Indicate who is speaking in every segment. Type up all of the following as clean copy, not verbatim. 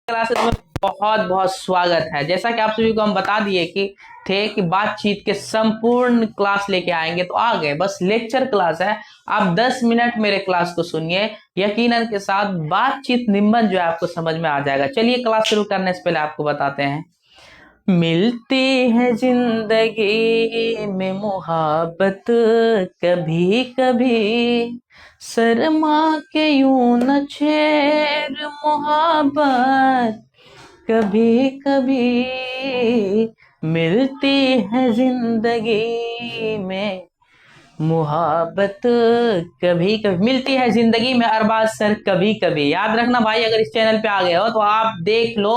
Speaker 1: Classes में बहुत बहुत स्वागत है। जैसा कि आप सभी को हम बता दिए कि बातचीत के संपूर्ण क्लास लेके आएंगे, तो आ गए। बस लेक्चर क्लास है। आप 10 मिनट मेरे क्लास को सुनिए, यकीनन के साथ बातचीत निम्बन जो है आपको समझ में आ जाएगा। चलिए क्लास शुरू करने से पहले आपको बताते हैं। मिलती है जिंदगी में मुहाबत कभी कभी, शर्मा के यूं न छेड़ मोहब्बत कभी कभी, मिलती है जिंदगी में मुहाबत कभी कभी, मिलती है जिंदगी में अरबाज सर कभी कभी। याद रखना भाई, अगर इस चैनल पे आ गए हो तो आप देख लो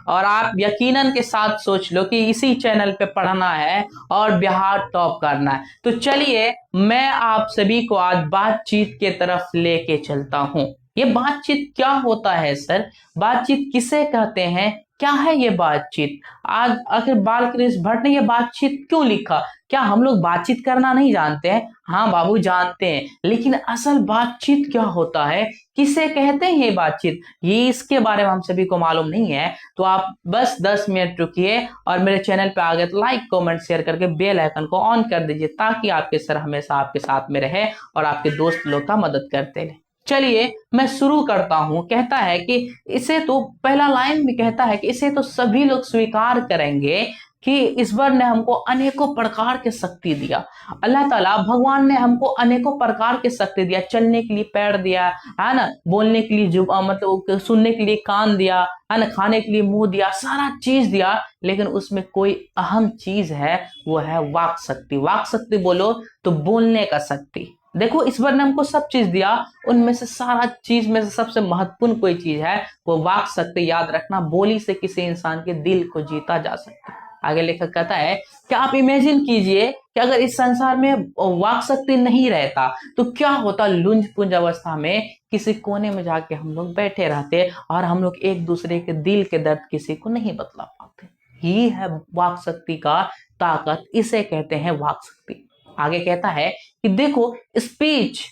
Speaker 1: और आप यकीनन के साथ सोच लो कि इसी चैनल पे पढ़ना है और बिहार टॉप करना है। तो चलिए मैं आप सभी को आज बातचीत के तरफ लेके चलता हूं। ये बातचीत क्या होता है सर? बातचीत किसे कहते हैं? क्या है ये बातचीत? आज आखिर बालकृष्ण भट्ट ने ये बातचीत क्यों लिखा? क्या हम लोग बातचीत करना नहीं जानते हैं? हाँ बाबू जानते हैं, लेकिन असल बातचीत क्या होता है, किसे कहते हैं ये बातचीत, ये इसके बारे में हम सभी को मालूम नहीं है। तो आप बस 10 मिनट रुकिए और मेरे चैनल पे आ गए तो लाइक कमेंट शेयर करके बेल आइकन को ऑन कर दीजिए, ताकि आपके सर हमेशा आपके साथ में रहे और आपके दोस्त लोग का मदद करते रहे। चलिए मैं शुरू करता हूं। कहता है कि इसे तो पहला लाइन में कहता है कि इसे तो सभी लोग स्वीकार करेंगे कि ईश्वर ने हमको अनेकों प्रकार के शक्ति दिया। अल्लाह ताला भगवान ने हमको अनेकों प्रकार के शक्ति दिया। चलने के लिए पैर दिया है ना, बोलने के लिए मतलब सुनने के लिए कान दिया है ना, खाने के लिए मुंह दिया, सारा चीज दिया। लेकिन उसमें कोई अहम चीज है, वो है वाक शक्ति। वाक शक्ति बोलो तो बोलने का शक्ति। देखो ईश्वर ने हमको सब चीज दिया, उनमें से सारा चीज में से सबसे महत्वपूर्ण कोई चीज है, वो वाक शक्ति। याद रखना, बोली से किसी इंसान के दिल को जीता जा सकता है। आगे लेखक कहता है कि आप इमेजिन कीजिए कि अगर इस संसार में वाक शक्ति नहीं रहता तो क्या होता। लुंज पुंज अवस्था में किसी कोने में जाके हम लोग बैठे रहते और हम लोग एक दूसरे के दिल के दर्द किसी को नहीं बतला पाते। ये है वाक शक्ति का ताकत, इसे कहते हैं वाक शक्ति। आगे कहता है कि देखो, स्पीच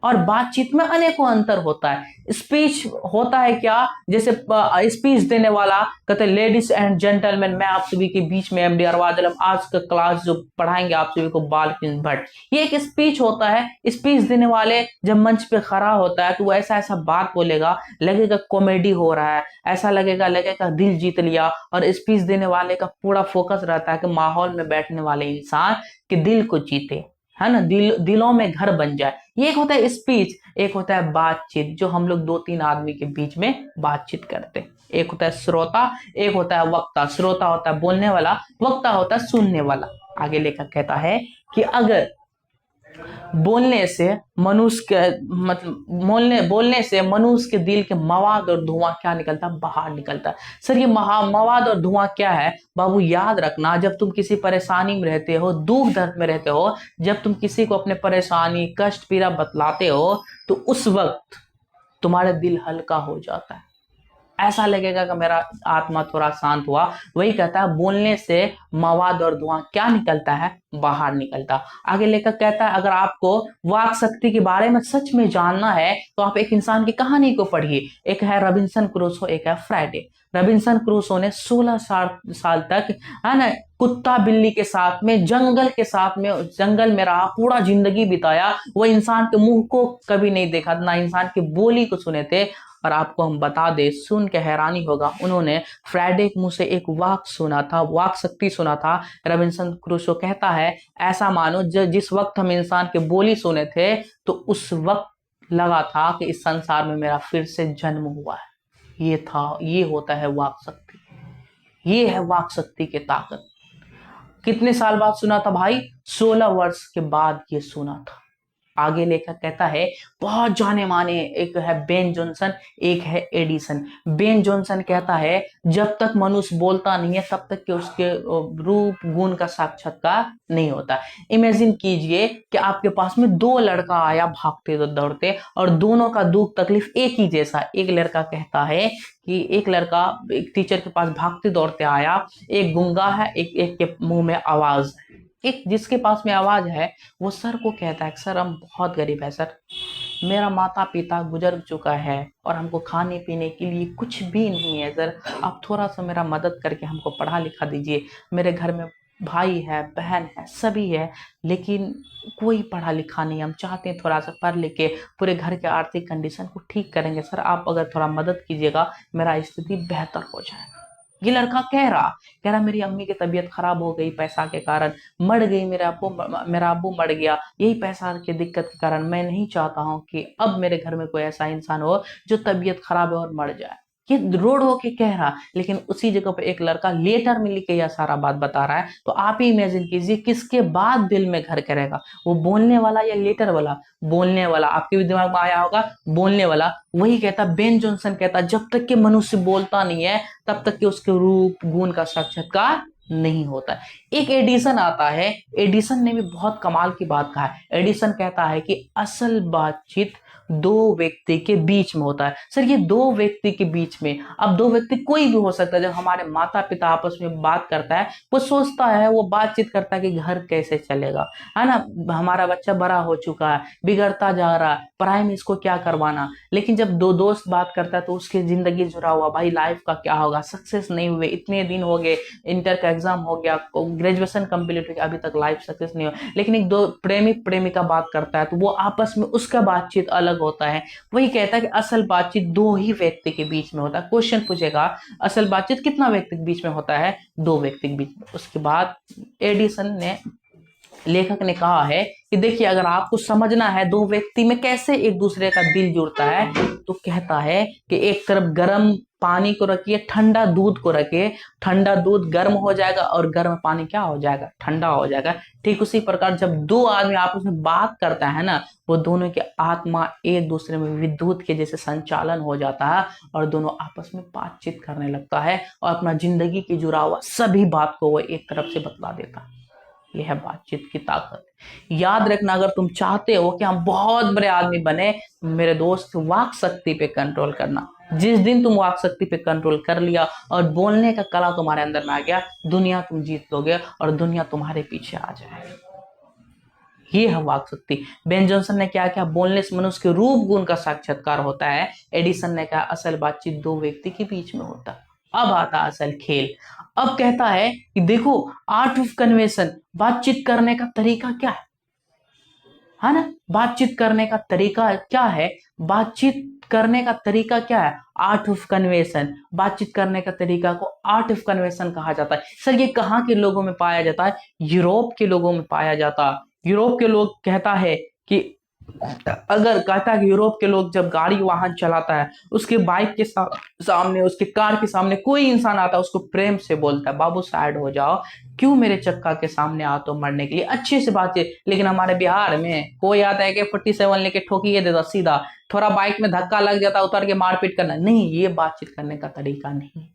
Speaker 1: और बातचीत में अनेकों अंतर होता है। स्पीच होता है क्या, जैसे स्पीच देने वाला कहते हैं लेडीज एंड जेंटलमैन, मैं आप सभी के बीच में एमडी अरबाज आलम आज का क्लास जो पढ़ाएंगे आप सभी को बालकृष्ण भट्ट, ये एक स्पीच होता है। स्पीच देने वाले जब मंच पे खड़ा होता है तो वो ऐसा ऐसा बात बोलेगा, लगेगा कॉमेडी हो रहा है, ऐसा लगेगा दिल जीत लिया। और स्पीच देने वाले का पूरा फोकस रहता है कि माहौल में बैठने वाले इंसान के दिल को जीते, है ना, दिलों में घर बन जाए। ये एक होता है स्पीच, एक होता है बातचीत, जो हम लोग 2-3 आदमी के बीच में बातचीत करते हैं। एक होता है श्रोता, एक होता है वक्ता। श्रोता होता है बोलने वाला, वक्ता होता है सुनने वाला। आगे लेखक कहता है कि अगर बोलने से मनुष्य के मतलब बोलने से मनुष्य के दिल के मवाद और धुआं क्या निकलता, बाहर निकलता। सर ये मवाद और धुआं क्या है बाबू? याद रखना, जब तुम किसी परेशानी में रहते हो, दुख दर्द में रहते हो, जब तुम किसी को अपने परेशानी कष्ट पीड़ा बतलाते हो, तो उस वक्त तुम्हारा दिल हल्का हो जाता है। ऐसा लगेगा कि मेरा आत्मा थोड़ा शांत हुआ। वही कहता है बोलने से मवाद और धुआं क्या निकलता है, बाहर निकलता। आगे लेकर कहता है अगर आपको वाक शक्ति के बारे में सच में जानना है तो आप एक इंसान की कहानी को पढ़िए। एक है रॉबिन्सन क्रूसो, एक है फ्राइडे। रॉबिन्सन क्रूसो ने 16 साल तक, है ना, कुत्ता बिल्ली के साथ में जंगल में रहा, पूरा जिंदगी बिताया। वो इंसान के मुंह को कभी नहीं देखा, ना इंसान की बोली को सुने थे। और आपको हम बता दे, सुन के हैरानी होगा, उन्होंने फ्राइडे के मुंह से एक वाक सुना था, वाक शक्ति सुना था। रॉबिन्सन क्रूसो कहता है ऐसा मानो जिस वक्त हम इंसान के बोली सुने थे तो उस वक्त लगा था कि इस संसार में मेरा फिर से जन्म हुआ है। ये होता है वाक शक्ति, ये है वाक शक्ति की ताकत। कितने साल बाद सुना था भाई? 16 वर्ष के बाद ये सुना था। आगे लेखक कहता है बहुत जाने माने, एक है बेन जॉनसन, एक है एडिसन। बेन जॉनसन कहता है जब तक मनुष्य बोलता नहीं है तब तक कि उसके रूप गुण का साक्षात्कार नहीं होता। इमेजिन कीजिए कि आपके पास में 2 लड़का आया भागते दौड़ते, और दोनों का दुख तकलीफ एक ही जैसा। एक लड़का कहता है कि एक लड़का एक टीचर के पास भागते दौड़ते आया, एक गूंगा है, एक के मुंह में आवाज है। एक जिसके पास में आवाज है वो सर को कहता है सर हम बहुत गरीब है सर, मेरा माता पिता गुजर चुका है और हमको खाने पीने के लिए कुछ भी नहीं है सर, आप थोड़ा सा मेरा मदद करके हमको पढ़ा लिखा दीजिए। मेरे घर में भाई है, बहन है, सभी है, लेकिन कोई पढ़ा लिखा नहीं। हम चाहते हैं थोड़ा सा पढ़ लिख के पूरे घर के आर्थिक कंडीशन को ठीक करेंगे सर, आप अगर थोड़ा मदद कीजिएगा मेरा स्थिति बेहतर हो जाएगा। ये लड़का कह रहा मेरी अम्मी की तबीयत खराब हो गई पैसा के कारण, मर गई, मेरा अब्बू मर गया यही पैसा की दिक्कत के कारण। मैं नहीं चाहता हूं कि अब मेरे घर में कोई ऐसा इंसान हो जो तबीयत खराब है और मर जाए। ये रोड होके कह रहा, लेकिन उसी जगह पे एक लड़का लेटर में लिख के यह सारा बात बता रहा है। तो आप ही इमेजिन कीजिए किसके बाद दिल में घर करेगा, वो बोलने वाला या लेटर वाला? बोलने वाला। आपके भी दिमाग में आया होगा बोलने वाला। वही कहता, बेन जॉनसन कहता, जब तक कि मनुष्य बोलता नहीं है तब तक कि उसके रूप गुण का साक्षात्कार नहीं होता। एक एडिसन आता है, एडिसन ने भी बहुत कमाल की बात कहा है। एडिसन कहता है कि असल बातचीत दो व्यक्ति के बीच में होता है। सर ये दो व्यक्ति के बीच में, अब दो व्यक्ति कोई भी हो सकता है। जब हमारे माता पिता आपस में बात करता है, वो सोचता है, वो बातचीत करता है कि घर कैसे चलेगा, है ना, हमारा बच्चा बड़ा हो चुका है, बिगड़ता जा रहा है, पढ़ाई में इसको क्या करवाना। लेकिन जब दो दोस्त बात करता है तो उसकी जिंदगी जुड़ा हुआ, भाई लाइफ का क्या होगा, सक्सेस नहीं हुए, इतने दिन हो गए, इंटर का एग्जाम हो गया, ग्रेजुएशन कंप्लीट हो गया, अभी तक लाइफ सक्सेस नहीं हुआ। लेकिन एक दो प्रेमी प्रेमिका बात करता है तो वो आपस में, उसका बातचीत अलग होता है। वही कहता है कि असल बातचीत दो ही व्यक्ति के बीच में होता है। क्वेश्चन पूछेगा असल बातचीत कितना व्यक्ति के बीच में होता है? दो व्यक्ति के बीच में। उसके बाद एडिसन ने, लेखक ने कहा है कि देखिए अगर आपको समझना है दो व्यक्ति में कैसे एक दूसरे का दिल जुड़ता है, तो कहता है कि एक तरफ गर्म पानी को रखिए, ठंडा दूध को रखिए, ठंडा दूध गर्म हो जाएगा और गर्म पानी क्या हो जाएगा? ठंडा हो जाएगा। ठीक उसी प्रकार जब दो आदमी आपस में बात करता है ना, वो दोनों की आत्मा एक दूसरे में विद्युत के जैसे संचालन हो जाता है और दोनों आपस में बातचीत करने लगता है और अपना जिंदगी की जुड़ा हुआ सभी बात को वो एक तरफ से बतला देता है। यह है बातचीत की ताकत। याद रखना, अगर तुम चाहते हो कि हम बहुत बड़े आदमी बने, मेरे दोस्त, वाक शक्ति पे कंट्रोल करना। जिस दिन तुम वाक शक्ति पे कंट्रोल कर लिया और बोलने का कला तुम्हारे अंदर में आ गया, दुनिया तुम जीत लोगे और दुनिया तुम्हारे पीछे आ जाएगी। ये है वाक शक्ति। बेन जॉनसन ने क्या किया? बोलने से मनुष्य के रूप गुण का साक्षात्कार होता है। एडिसन ने कहा असल बातचीत दो व्यक्ति के बीच में होता है। अब आता असल खेल। अब कहता है कि देखो, आर्ट ऑफ कन्वेंशन, बातचीत करने का तरीका क्या है ना, बातचीत करने का तरीका क्या है, बातचीत करने का तरीका क्या है? Art of convention. बातचीत करने का तरीका को आर्ट ऑफ कन्वेंशन कहा जाता है। सर ये कहाँ के लोगों में पाया जाता है? यूरोप के लोगों में पाया जाता है। यूरोप के लोग कहता है कि अगर कहता है कि यूरोप के लोग जब गाड़ी वाहन चलाता है, उसके बाइक के सामने, उसके कार के सामने कोई इंसान आता है, उसको प्रेम से बोलता है बाबू साइड हो जाओ, क्यों मेरे चक्का के सामने आ तो मरने के लिए, अच्छे से बातचीत। लेकिन हमारे बिहार में कोई आता है कि 47 लेके ठोकी देता सीधा, थोड़ा बाइक में धक्का लग जाता उतर के मारपीट करना। नहीं, ये बातचीत करने का तरीका नहीं।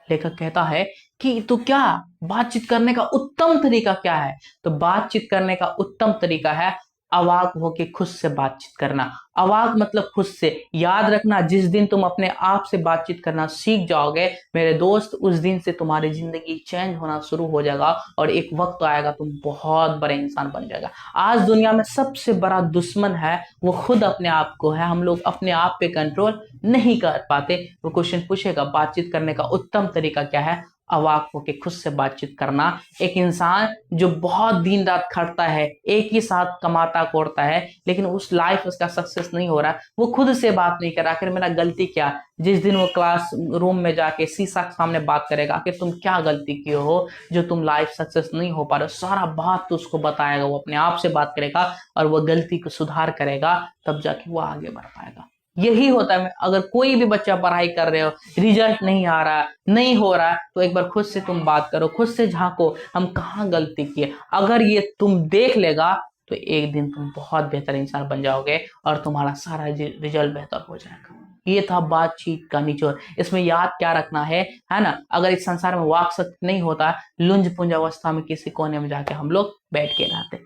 Speaker 1: लेखक कहता है कि तो क्या बातचीत करने का उत्तम तरीका क्या है? तो बातचीत करने का उत्तम तरीका है अवाक होके खुद से बातचीत करना। अवाक मतलब खुद से। याद रखना, जिस दिन तुम अपने आप से बातचीत करना सीख जाओगे मेरे दोस्त, उस दिन से तुम्हारी जिंदगी चेंज होना शुरू हो जाएगा और एक वक्त आएगा तुम बहुत बड़े इंसान बन जाएगा। आज दुनिया में सबसे बड़ा दुश्मन है वो खुद अपने आप को है। हम लोग अपने आप पे कंट्रोल नहीं कर पाते। वो क्वेश्चन पूछेगा बातचीत करने का उत्तम तरीका क्या है? अवाक होके खुद से बातचीत करना। एक इंसान जो बहुत दिन रात खटता है, एक ही साथ कमाता कोड़ता है, लेकिन उस लाइफ उसका सक्सेस नहीं हो रहा, वो खुद से बात नहीं कर रहा आखिर मेरा गलती क्या। जिस दिन वो क्लास रूम में जाके शीशा के सामने बात करेगा आखिर तुम क्या गलती किए हो जो तुम लाइफ सक्सेस नहीं हो पा रहे हो, सारा बात तो उसको बताएगा। वो अपने आप से बात करेगा और वो गलती को सुधार करेगा, तब जाके वो आगे बढ़ पाएगा। यही होता है। अगर कोई भी बच्चा पढ़ाई कर रहे हो, रिजल्ट नहीं आ रहा, नहीं हो रहा, तो एक बार खुद से तुम बात करो, खुद से झांको हम कहाँ गलती किए। अगर ये तुम देख लेगा तो एक दिन तुम बहुत बेहतर इंसान बन जाओगे और तुम्हारा सारा रिजल्ट बेहतर हो जाएगा। ये था बातचीत का निचोड़। इसमें याद क्या रखना है ना, अगर इस संसार में वाक शक्ति नहीं होता, लुंज पुंज अवस्था में किसी कोने में जाके हम लोग बैठ के रहते।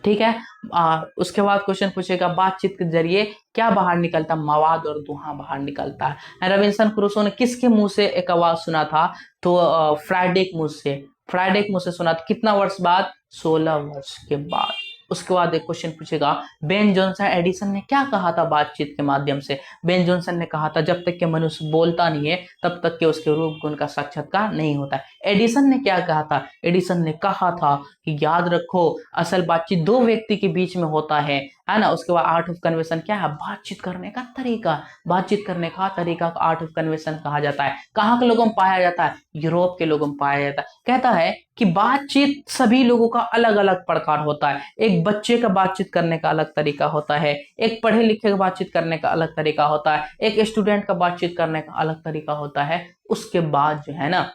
Speaker 1: ठीक है। उसके बाद क्वेश्चन पूछेगा बातचीत के जरिए क्या बाहर निकलता? मवाद और धुआं बाहर निकलता है। रॉबिन्सन क्रूसो ने किसके मुंह से एक आवाज सुना था? तो फ्राइडे के मुंह से। फ्राइडे के मुंह से सुना था। कितना वर्ष बाद? 16 वर्ष के बाद। उसके बाद एक क्वेश्चन पूछेगा, बेन जॉनसन एडिसन ने क्या कहा था बातचीत के माध्यम से? बेन जॉनसन ने कहा था, जब तक कि मनुष्य बोलता नहीं है तब तक कि उसके रूप गुण का साक्षात्कार नहीं होता है। एडिसन ने क्या कहा था? एडिसन ने कहा था कि याद रखो, असल बातचीत दो व्यक्ति के बीच में होता है ना। उसके बाद आर्ट ऑफ कन्वर्सेशन क्या है? बातचीत करने का तरीका। बातचीत करने का तरीका को आर्ट ऑफ कन्वर्सेशन कहा जाता है। कहाँ के लोगों में पाया जाता है? यूरोप के लोगों में पाया जाता है। कहता है कि बातचीत सभी लोगों का अलग अलग प्रकार होता है। एक बच्चे का बातचीत करने का अलग तरीका होता है, एक पढ़े लिखे का बातचीत करने का अलग तरीका होता है, एक स्टूडेंट का बातचीत करने का अलग तरीका होता है। उसके बाद जो है ना,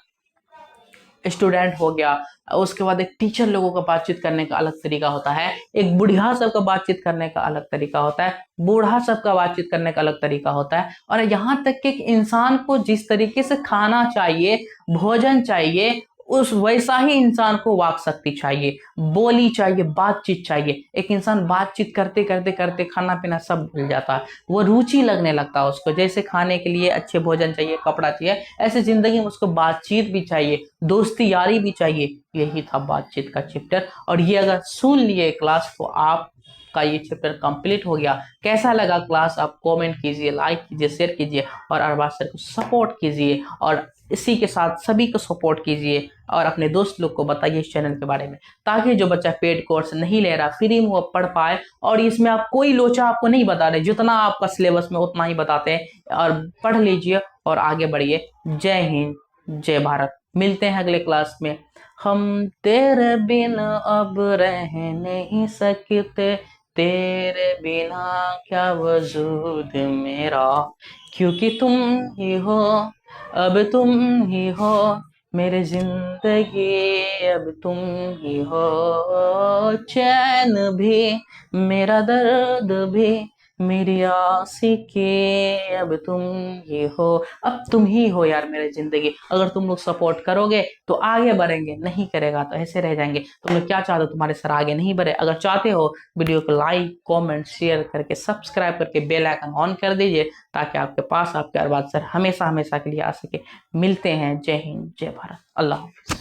Speaker 1: स्टूडेंट हो गया, उसके बाद एक टीचर लोगों का बातचीत करने का अलग तरीका होता है, एक बुढ़िया सबका बातचीत करने का अलग तरीका होता है, बूढ़ा सबका बातचीत करने का अलग तरीका होता है। और यहाँ तक कि इंसान को जिस तरीके से खाना चाहिए, भोजन चाहिए, उस वैसा ही इंसान को वाक शक्ति चाहिए, बोली चाहिए, बातचीत चाहिए। एक इंसान बातचीत करते करते करते खाना पीना सब भूल जाता है, वो रुचि लगने लगता है उसको। जैसे खाने के लिए अच्छे भोजन चाहिए, कपड़ा चाहिए, ऐसे जिंदगी में उसको बातचीत भी चाहिए, दोस्ती यारी भी चाहिए। यही था बातचीत का चैप्टर। और ये अगर सुन लिए क्लास तो आप का ये चैप्टर कंप्लीट हो गया। कैसा लगा क्लास? आप कमेंट कीजिए, लाइक कीजिए, शेयर कीजिए और अरबाज सर को सपोर्ट कीजिए। और इसी के साथ सभी को सपोर्ट कीजिए और अपने दोस्त लोग को बताइए इस चैनल के बारे में, ताकि जो बच्चा पेड कोर्स नहीं ले रहा, फ्री में वो पढ़ पाए। और इसमें आप कोई लोचा आपको नहीं बता रहे, जितना आपका सिलेबस में उतना ही बताते हैं। और पढ़ लीजिए और आगे बढ़िए। जय हिंद, जय भारत। मिलते हैं अगले क्लास में। हम तेरे बिन अब रह नहीं सकते, तेरे बिना क्या वजूद मेरा, क्योंकि तुम ही हो, अब तुम ही हो मेरे जिंदगी, अब तुम ही हो। चैन भी, मेरा दर्द भी, मेरी आशिकी, अब तुम ही हो। अब तुम ही हो यार मेरी जिंदगी। अगर तुम लोग सपोर्ट करोगे तो आगे बढ़ेंगे, नहीं करेगा तो ऐसे रह जाएंगे। तुम लोग क्या चाहते हो? तुम्हारे सर आगे नहीं बढ़े। अगर चाहते हो, वीडियो को लाइक, कमेंट, शेयर करके, सब्सक्राइब करके बेल आइकन ऑन कर दीजिए, ताकि आपके पास आपके अरबाज सर हमेशा हमेशा के लिए आ सके। मिलते हैं। जय हिंद, जय भारत, अल्लाह हाफ़िज़।